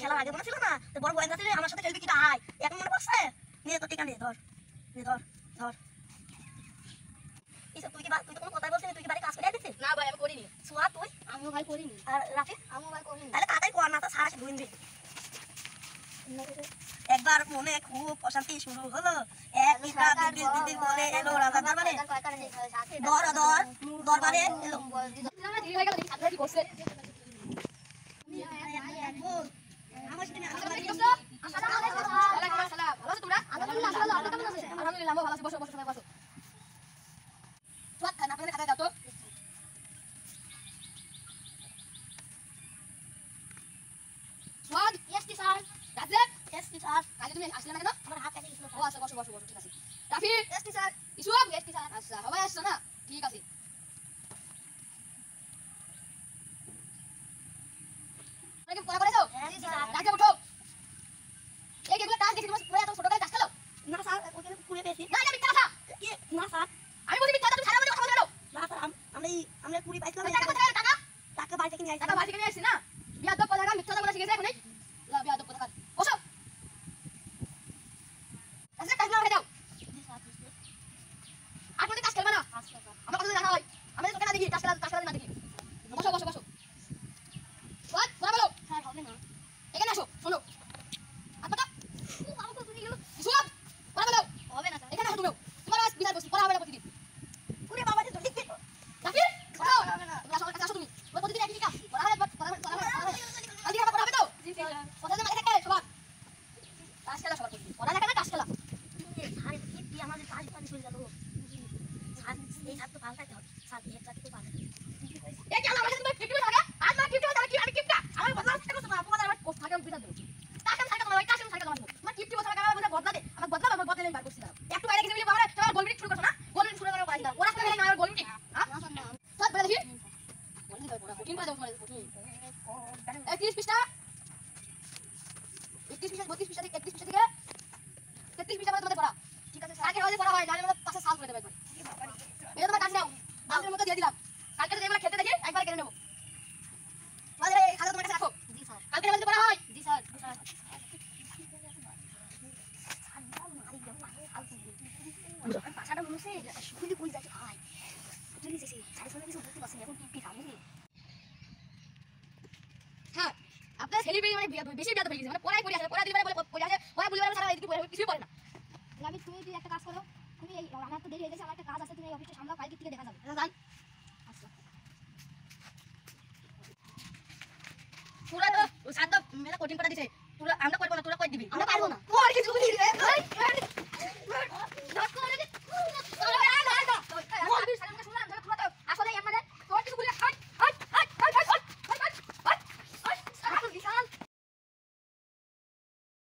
খেলার আগে মনে ছিল না তো বড় গোয়েন্দা ছিল আমার সাথে খেলবি কিটা আয় এখন মনে পড়ছে নিয়ে তো টিকা নিয়ে ধর ধর এইসব তুই তো কোনো কথাই বলছিস তুই কি বাড়ি কাজ করে দিছিস না ভাই আমি করিনি সোয়া তুই আমিও ভাই করিনি আর রাফি আমিও ভাই করিনি তাহলে তাড়াতাড়ি কর না তো সারা ধুইনবি একবার মনে খুব অশান্তি শুরু হলো এক পিতা দিদির বলে এলো রাজা দরবারে দরবারে এলো কি করছে আমার সাথে আলহামদুলিল্লাহ ভালো আছি বসো বসো সবাই বসো না আপনাদের খাতা দাও তো এসটি স্যার রাজেব এসটি স্যার কাজে তুমি আসলে না কেন আমার হাত কেটে গেছিল ও আচ্ছা বসো বসো বসো ঠিক আছে Rafi ST sir Isub ST sir আচ্ছা সবাই আসছো না ঠিক আছে তুমি পড়া করেছো রাজেব উঠো এই যেগুলো টাস্ক দেখি তোমার পুরো এত ছোট করে টাস্ক খেলো না স্যার ওকে পুরো পেয়েছি না না মিথ্যা কথা কি না স্যার আমি বলি মিথ্যা কথা তুমি সারা বলে কথা বলো না স্যার আমরা পুরি পাইছিলাম টাকা কোথায় টাকা টাকা বাড়ি থেকে নিয়ে আসি টাকা বাড়ি থেকে নিয়ে আসছি না বিয়াদব পদাকা মিথ্যা কথা বলে শিখেছে এখনই লা বিয়াদব পদাকা বসো আচ্ছা কাজ না হয়ে যাও আর কোন কাজ খেলবা না আমার কথা দেখা হয় আমি তোকে না দেখি কাজ খেলা না দেখি বসো বসো বসো বাদ বড় বলো স্যার হবে না এখানে আসো শোনো আপটা ও বাবা তো তুমি গেল শুন বড় বলো হবে না স্যার এখানে আসো তুমি তোমার আজ বিদায় বসি পড়া হবে না প্রতিদিন পুরি বাবা তো লিখবে রাফি বলো তুমি আসো কাছে আসো তুমি প্রতিদিন একই কাজ পড়া হবে কালকে আমরা পড়া হবে তো জি স্যার কথা না দেখে সবার কাজ খেলা সবার পড়া না কেন কাজ খেলা স্যার কি আমাদের কাজ পানি চলে গেল স্যার এই ছাত্র পাল্টাইতে হবে স্যার এই ছাত্র পাল্টাইতে এই কেন আমার কাছে কিপটা থাকে আজ মা কিপটা থাকে আমি কিপটা আমার বদলা থেকে কথা তোমাদের আমার কোর্স থাকে আমি বিদায় দেব টাকা থাকে তোমার কাছে থাকে তোমার আমার কিপটি বছর আগে আমার বদলা দে আমার বদলা আমার বদলা বার করছিলাম একটু বাইরে গিয়ে বলি আমার তোমার গোলমিট শুরু করছ না গোলমিট শুরু করে পারি না ওরা করে না আমার গোলমিট হ্যাঁ সব বলে দেখি বলি দাও ওরা কঠিন করে দাও তোমার কঠিন 31 পৃষ্ঠা 31 পৃষ্ঠা 32 পৃষ্ঠা থেকে 31 পৃষ্ঠা থেকে 33 পৃষ্ঠা পর্যন্ত তোমাদের পড়া ঠিক আছে কালকে হলে পড়া হয় না আমরা পাশে সাল করে দেব একবার এটা তোমার কাজ নাও আমাদের মতো দিয়ে দিলাম কালকে যদি আমরা খেতে দেখি একবার কেটে নেব আমাদের এই খাতা তোমার কাছে রাখো জি স্যার কালকে আমাদের পড়া হয় জি স্যার ভাষাটা মনে হচ্ছে খুবই কুই যাচ্ছে ভাই তুই নিজে সাড়ে ছয় কিছু বলতে পারছি এখন কি খাবো হ্যাঁ আপনার ছেলে মানে বেশি বিয়াদ হয়ে গেছে মানে পড়াই পড়ে আসে পড়া দিলে বলে পড়ে আসে পড়া বললে সারা এদিকে কিছুই পড়ে না আমি তুমি যদি একটা কাজ করো তুমি আমার তো দেরি হয়ে গেছে আমার একটা কাজ আছে তুমি এই অফিসে সামলাও কালকে থেকে দেখা যাবে জান আচ্ছা পুরা তো সাত মেলা